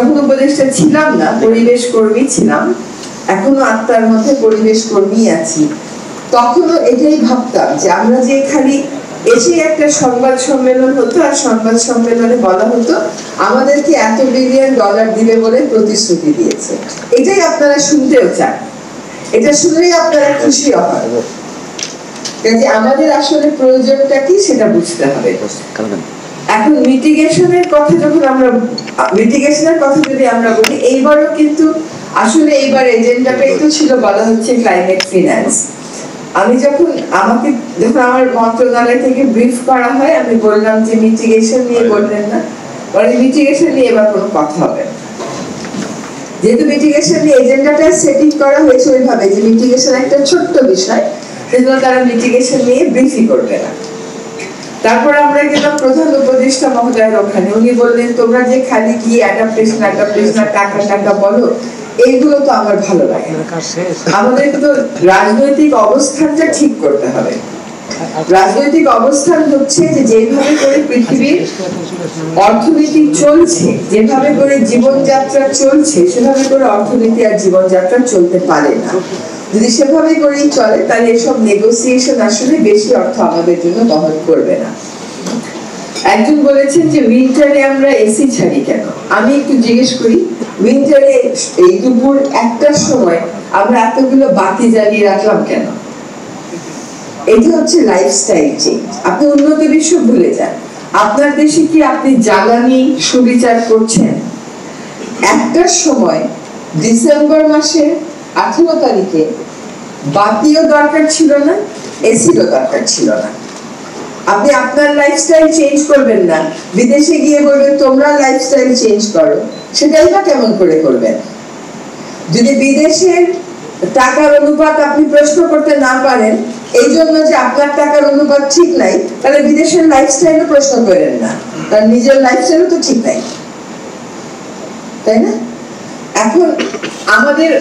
যখন উপদেষ্টা ছিলাম না, পরিবেশ কর্মী ছিলাম, এখনো আত্মার মধ্যে পরিবেশ কর্মী আছি, তখনও এটাই ভাবতাম যে আমরা যে খালি এসে একটা সংবাদ সম্মেলন হতো আর সংবাদ সম্মেলনে বলা হতো আমাদেরকে $1 বিলিয়ন দিবে বলে প্রতিশ্রুতি দিয়েছে। এটাই আপনারা শুনতেও চান, এটা শুনলেই আপনারা খুশি হন। কাজে আমাদের আসলে প্রয়োজনটা কি সেটা বুঝতে হবে। এখন মিটিগেশনের কথা যদি আমরা বলি, এইবারও কিন্তু আসলে এইবার এজেন্ডাটাই তো ছিল, বলা হচ্ছে ক্লাইমেট ফিন্যান্স। আমি যখন আমার মন্ত্রণালয় থেকে ব্রিফ করা হয়, আমি বললাম যে মিটিগেশন নিয়ে বললেন না, মানে মিটিগেশন নিয়ে এবার কোনো কথা হবে না। যেহেতু মিটিগেশন নিয়ে এজেন্ডাটা সেটিং করা হয়েছে ওইভাবে যে মিটিগেশন একটা ছোট্ট বিষয়, সেজন্য তারা মিটিগেশন নিয়ে ব্রিফই করবে না। তারপর আমরা গেলাম প্রধান উপদেষ্টা মহোদয়ের ওখানে, উনি বললেন তোমরা যে খালি কি অ্যাডাপ্টেশন টাকা বলো, এইগুলো তো আমার ভালো লাগে না। আমাদের তো রাজনৈতিক অবস্থানটা ঠিক করতে হবে। রাজনৈতিক অবস্থান হচ্ছে যে যেভাবে করে পৃথিবীর অর্থনীতি চলছে, যেভাবে করে জীবনযাত্রা চলছে, সেভাবে করে অর্থনীতি আর জীবনযাত্রা চলতে পারে না। যদি সেভাবে করেই চলে তাহলে এসব নেগোসিয়েশন আসলে বেশি অর্থ আমাদের জন্য বহন করবে না। একজন বলেছেন যে উইন্টারে আমরা এসি ছাড়ি কেন। আমি একটু জিজ্ঞেস করি, উইন্টারে এই দুপুর 1টার সময় আমরা এতগুলো বাতি জ্বালিয়ে রাখলাম কেন? এটা হচ্ছে লাইফস্টাইল চেঞ্জ। আপনি উন্নত বিশ্ব ভুলে যান। আপনার দেশে কি আপনি জ্বালানি সুবিচার করছেন? 1টার সময় ডিসেম্বর মাসে 18 তারিখে বাতিও দরকার ছিল না, এসিরও দরকার ছিল না। আপনি আপনার লাইফস্টাইল চেঞ্জ করবেন না, বিদেশে গিয়ে বলবেন তোমরা লাইফস্টাইল চেঞ্জ করো, সেটাই বা কেমন করে করবেন? যদি বিদেশের টাকার অনুপাত আপনি প্রশ্ন করতে না পারেন এই জন্য যে আপনার টাকার অনুপাত ঠিক নাই, তাহলে বিদেশের লাইফস্টাইলও প্রশ্ন করেন না, কারণ নিজের লাইফস্টাইলও তো ঠিক নাই, তাই না? এখন আমাদের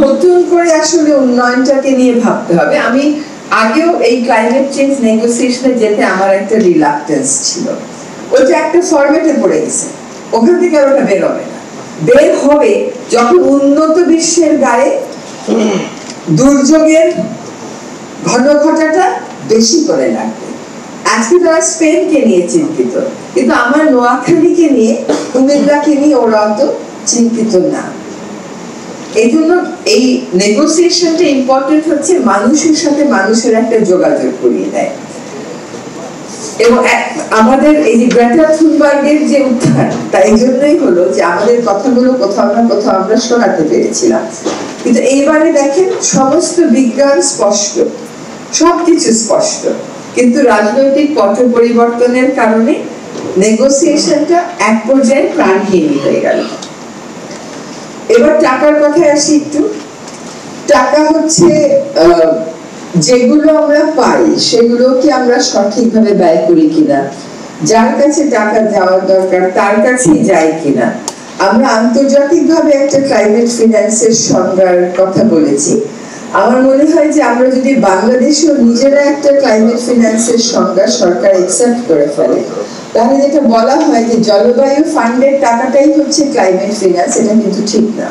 নতুন করে আসলে উন্নয়নটাকে নিয়ে ভাবতে হবে। আমি আগেও এই ক্লাইমেট চেঞ্জ নেগোসিয়েশনে যেতে আমার একটা রিলাক্টেন্স ছিল, ওইটা একটা ফরম্যাটে পড়ে গেছে, ওখান থেকে আর ওটা বের হবে না। বের হবে যখন উন্নত বিশ্বের গায়ে দুর্যোগের ঘটনাটা বেশি করে লাগবে। আজকে তারা স্পেনকে নিয়ে চিন্তিত, কিন্তু আমার নোয়াখালীকে নিয়ে, কুমিল্লাকে নিয়ে ওরা অত চিন্তিত না। এই জন্য এই নেগোসিয়েশনটা ইম্পর্টেন্ট হচ্ছে মানুষের সাথে মানুষের একটা যোগাযোগ করিয়ে দেয়। এবং আমাদের এই যে গ্রেটা থুনবার্গের যে উত্থান, তাই জন্যই হলো যে আমাদের কথাগুলো কোথাও না কোথাও আমরা শোনাতে পেরেছিলাম। কিন্তু এইবারে দেখেন সমস্ত বিজ্ঞান স্পষ্ট, সবকিছু স্পষ্ট, কিন্তু রাজনৈতিক পট পরিবর্তনের কারণে নেগোসিয়েশনটা এক পর্যায়ে প্রাণহীন হয়ে গেল। এবার টাকার কথায় আসি একটু। টাকা হচ্ছে যেগুলো আমরা পাই সেগুলো কি আমরা সঠিকভাবে ব্যয় করি কিনা, যার কাছে টাকা যাওয়ার দরকার তার কাছেই যায় কিনা। আমরা আন্তর্জাতিকভাবে একটা ক্লাইমেট ফিন্যান্সের সংজ্ঞার কথা বলেছি। আমার মনে হয় যে আমরা যদি বাংলাদেশেও নিজেরা একটা ক্লাইমেট ফিন্যান্সের সংজ্ঞা সরকার অ্যাকসেপ্ট করে ফেলে, তাহলে যেটা বলা হয় যে জলবায়ু ফান্ডের টাকাটাই হচ্ছে ক্লাইমেট ফিন্যান্স, এটা কিন্তু ঠিক না।